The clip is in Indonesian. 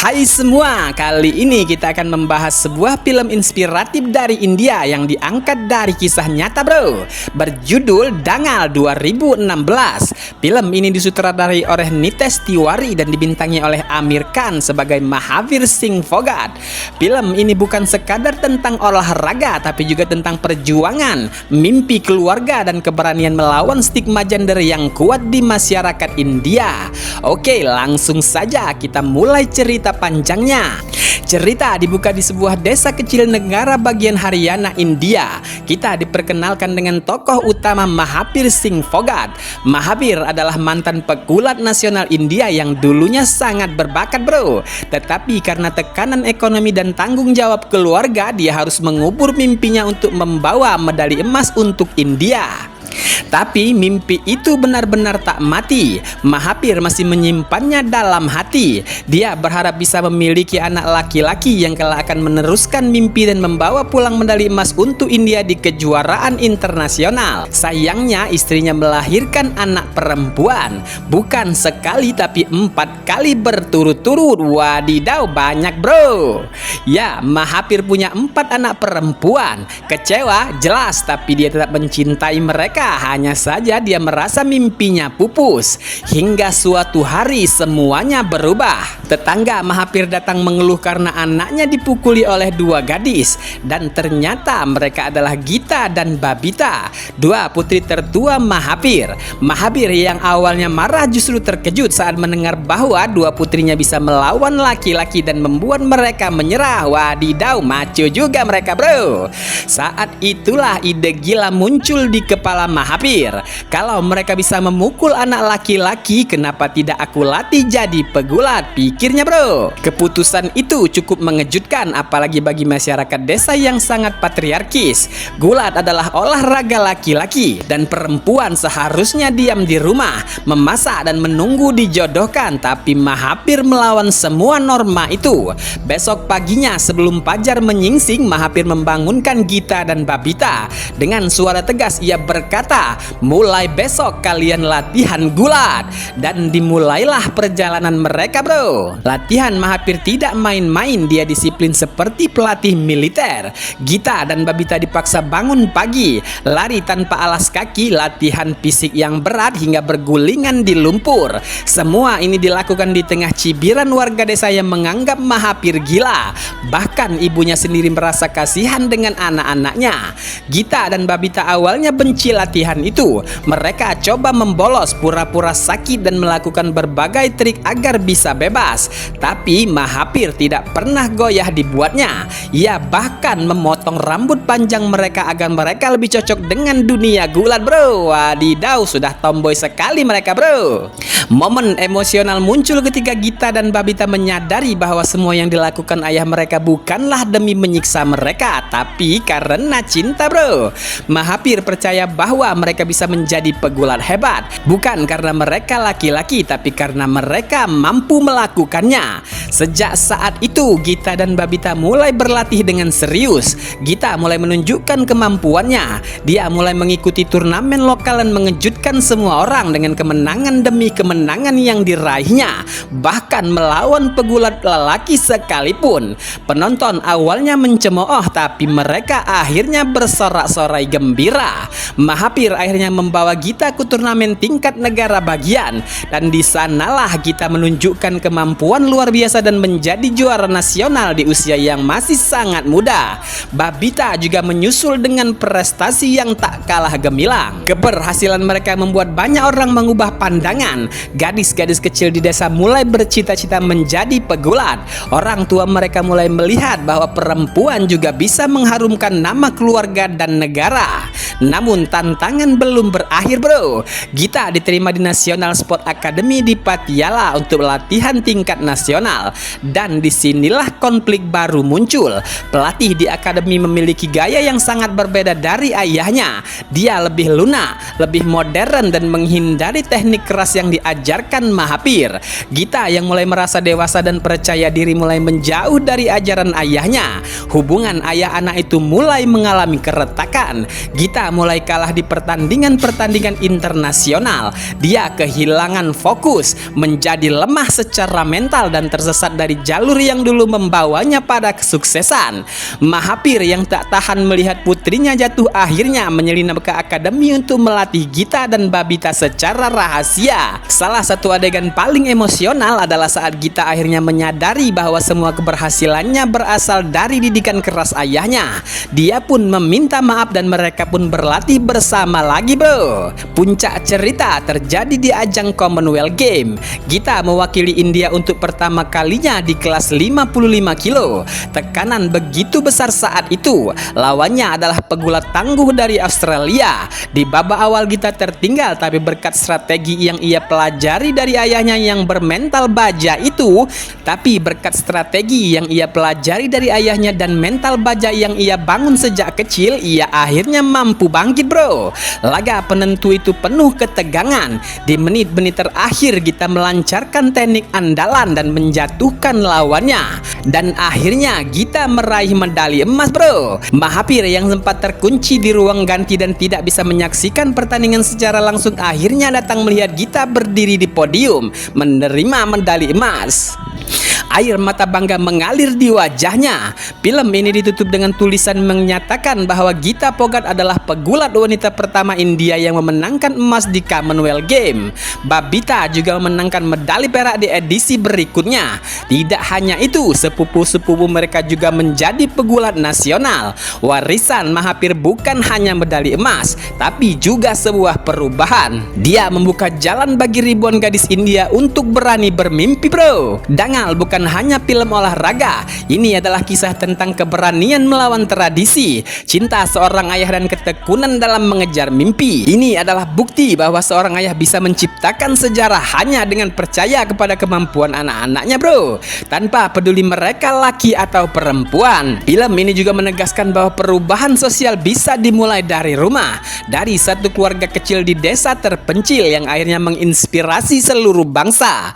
Hai semua, kali ini kita akan membahas sebuah film inspiratif dari India yang diangkat dari kisah nyata bro, berjudul Dangal 2016. Film ini disutradarai oleh Nitesh Tiwari dan dibintangi oleh Aamir Khan sebagai Mahavir Singh Phogat. Film ini bukan sekadar tentang olahraga tapi juga tentang perjuangan, mimpi keluarga dan keberanian melawan stigma gender yang kuat di masyarakat India. Oke, langsung saja kita mulai cerita panjangnya. Cerita dibuka di sebuah desa kecil negara bagian Haryana, India. Kita diperkenalkan dengan tokoh utama Mahavir Singh Phogat. Mahavir adalah mantan pegulat nasional India yang dulunya sangat berbakat bro. Tetapi karena tekanan ekonomi dan tanggung jawab keluarga, dia harus mengubur mimpinya untuk membawa medali emas untuk India. Tapi mimpi itu benar-benar tak mati. Mahavir masih menyimpannya dalam hati. Dia berharap bisa memiliki anak laki-laki yang kelak akan meneruskan mimpi dan membawa pulang medali emas untuk India di kejuaraan internasional. Sayangnya istrinya melahirkan anak perempuan. Bukan sekali tapi 4 kali berturut-turut. Wadidaw, banyak bro. Ya, Mahavir punya 4 anak perempuan. Kecewa jelas, tapi dia tetap mencintai mereka. Hanya saja dia merasa mimpinya pupus. Hingga suatu hari semuanya berubah. Tetangga Mahavir datang mengeluh karena anaknya dipukuli oleh 2 gadis. Dan ternyata mereka adalah Gita dan Babita, 2 putri tertua Mahavir. Mahavir yang awalnya marah justru terkejut saat mendengar bahwa 2 putrinya bisa melawan laki-laki dan membuat mereka menyerah. Wadidaw, maco juga mereka bro. Saat itulah ide gila muncul di kepala Mahavir. Kalau mereka bisa memukul anak laki-laki, kenapa tidak aku latih jadi pegulat, pikirnya bro. Keputusan itu cukup mengejutkan, apalagi bagi masyarakat desa yang sangat patriarkis. Gulat adalah olahraga laki-laki dan perempuan seharusnya diam di rumah, memasak dan menunggu dijodohkan. Tapi Mahavir melawan semua norma itu. Besok paginya sebelum fajar menyingsing, Mahavir membangunkan Gita dan Babita. Dengan suara tegas ia berkata, mulai besok kalian latihan gulat. Dan dimulailah perjalanan mereka bro. Latihan Mahavir tidak main-main, dia disiplin seperti pelatih militer. Gita dan Babita dipaksa bangun pagi, lari tanpa alas kaki, latihan fisik yang berat hingga bergulingan di lumpur. Semua ini dilakukan di tengah cibiran warga desa yang menganggap Mahavir gila. Bahkan ibunya sendiri merasa kasihan dengan anak-anaknya. Gita dan Babita awalnya benci latihan itu. Mereka coba membolos, pura-pura sakit dan melakukan berbagai trik agar bisa bebas. Tapi Mahavir tidak pernah goyah dibuatnya. Ia bahkan memotong rambut panjang mereka agar mereka lebih cocok dengan dunia gulat bro. Wadidaw, sudah tomboy sekali mereka bro. Momen emosional muncul ketika Gita dan Babita menyadari bahwa semua yang dilakukan ayah mereka bukanlah demi menyiksa mereka, tapi karena cinta bro. Mahavir percaya bahwa mereka bisa menjadi pegulat hebat, bukan karena mereka laki-laki, tapi karena mereka mampu melakukannya. Sejak saat itu Gita dan Babita mulai berlatih dengan serius. Gita mulai menunjukkan kemampuannya. Dia mulai mengikuti turnamen lokal dan mengejutkan semua orang dengan kemenangan demi kemenangan yang diraihnya, bahkan melawan pegulat lelaki sekalipun. Penonton awalnya mencemooh, tapi mereka akhirnya bersorak-sorai gembira. Mahavir akhirnya membawa Gita ke turnamen tingkat negara bagian, dan di sanalah Gita menunjukkan kemampuan luar biasa dan menjadi juara nasional di usia yang masih sangat muda. Babita juga menyusul dengan prestasi yang tak kalah gemilang. Keberhasilan mereka membuat banyak orang mengubah pandangan. Gadis-gadis kecil di desa mulai bercita-cita menjadi pegulat. Orang tua mereka mulai melihat bahwa perempuan juga bisa mengharumkan nama keluarga dan negara. Namun tantangan belum berakhir bro. Gita diterima di National Sport Academy di Patiala untuk latihan tingkat nasional. Dan disinilah konflik baru muncul. Pelatih di akademi memiliki gaya yang sangat berbeda dari ayahnya. Dia lebih lunak, lebih modern dan menghindari teknik keras yang diajarkan Mahavir. Gita yang mulai merasa dewasa dan percaya diri mulai menjauh dari ajaran ayahnya. Hubungan ayah anak itu mulai mengalami keretakan. Gita mulai kalah di pertandingan-pertandingan internasional. Dia kehilangan fokus, menjadi lemah secara mental dan tersesat tersesat dari jalur yang dulu membawanya pada kesuksesan. Mahapir yang tak tahan melihat putrinya jatuh akhirnya menyelinap ke akademi untuk melatih Gita dan Babita secara rahasia. Salah satu adegan paling emosional adalah saat Gita akhirnya menyadari bahwa semua keberhasilannya berasal dari didikan keras ayahnya. Dia pun meminta maaf dan mereka pun berlatih bersama lagi, bro. Puncak cerita terjadi di ajang Commonwealth Game. Gita mewakili India untuk pertama kalinya di kelas 55 kilo. Tekanan begitu besar saat itu. Lawannya adalah pegulat tangguh dari Australia. Di babak awal Gita tertinggal, tapi berkat strategi yang ia pelajari dari ayahnya yang bermental baja itu, dan mental baja yang ia bangun sejak kecil, ia akhirnya mampu bangkit, bro. Laga penentu itu penuh ketegangan. Di menit-menit terakhir Gita melancarkan teknik andalan dan menjatuhkan lawannya, dan akhirnya Gita meraih medali emas, bro. Mahapir yang sempat terkunci di ruang ganti dan tidak bisa menyaksikan pertandingan secara langsung akhirnya datang melihat Gita berdiri di podium menerima medali emas. Air mata bangga mengalir di wajahnya. Film ini ditutup dengan tulisan menyatakan bahwa Gita Phogat adalah pegulat wanita pertama India yang memenangkan emas di Commonwealth Game. Babita juga memenangkan medali perak di edisi berikutnya. Tidak hanya itu, sepupu-sepupu mereka juga menjadi pegulat nasional. Warisan Mahapir bukan hanya medali emas, tapi juga sebuah perubahan. Dia membuka jalan bagi ribuan gadis India untuk berani bermimpi, bro. Dangal bukan hanya film olahraga. Ini adalah kisah tentang keberanian melawan tradisi, cinta seorang ayah dan ketekunan dalam mengejar mimpi. Ini adalah bukti bahwa seorang ayah bisa menciptakan sejarah hanya dengan percaya kepada kemampuan anak-anaknya, bro, tanpa peduli mereka laki atau perempuan. Film ini juga menegaskan bahwa perubahan sosial bisa dimulai dari rumah, dari satu keluarga kecil di desa terpencil yang akhirnya menginspirasi seluruh bangsa.